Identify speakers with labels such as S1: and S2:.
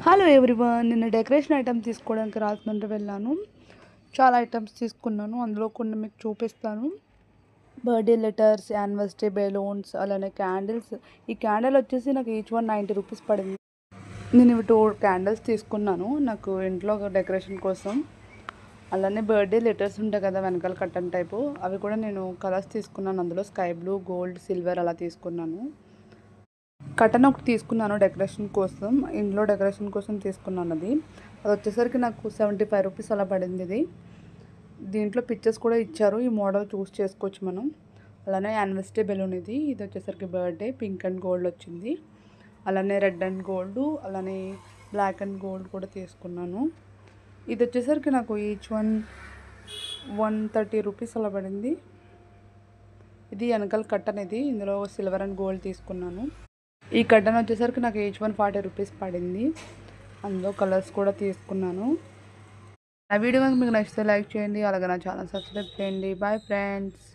S1: Hello everyone, నిన్న decoration items తీసుకోవడానికి రాజమండ్రి వెళ్ళాను. చాలా ఐటమ్స్ తీసుకున్నాను. అందులో కొన్ని మీకు చూపిస్తాను. బర్త్డే లెటర్స్, యానివర్సరీ బెలూన్స్, అలానే క్యాండిల్స్. ఈ క్యాండిల్ వచ్చేసి నాకు ఈచ్ వన్ 90 రూపీస్ పడింది. నేను ఇవి 2 క్యాండిల్స్ తీసుకున్నాను నాకు ఇంట్లో డెకరేషన్ కోసం. అలానే బర్త్డే లెటర్స్ ఉంటాయి కదా వెనకాల కట్టన్ టైపు, అవి కూడా నేను కలర్స్ తీసుకున్నాను. అందులో స్కై బ్లూ, గోల్డ్, సిల్వర్ అలా తీసుకున్నాను. కటన్ ఒకటి తీసుకున్నాను డెకరేషన్ కోసం, ఇంట్లో డెకరేషన్ కోసం తీసుకున్నాను. అది వచ్చేసరికి నాకు 75 రూపీస్ అలా పడింది. ఇది దీంట్లో పిక్చర్స్ కూడా ఇచ్చారు. ఈ మోడల్ చూస్ చేసుకోవచ్చు మనం. అలానే యానివర్సరీ బెలూన్ ఇది వచ్చేసరికి బర్త్డే పింక్ అండ్ గోల్డ్ వచ్చింది. అలానే రెడ్ అండ్ గోల్డ్, అలానే బ్లాక్ అండ్ గోల్డ్ కూడా తీసుకున్నాను. ఇది వచ్చేసరికి నాకు ఈచ్ వన్ 130 రూపీస్ అలా పడింది. ఇది వెనకాల కట్టన్. ఇది ఇందులో సిల్వర్ అండ్ గోల్డ్ తీసుకున్నాను. ఈ కట్టన్ వచ్చేసరికి నాకు ఈచ్ వన్ 40 రూపీస్ పడింది. అందులో కలర్స్ కూడా తీసుకున్నాను. నా వీడియో కనుక మీకు నచ్చితే లైక్ చేయండి, అలాగే నా ఛానల్ సబ్స్క్రైబ్ చేయండి. Bye friends.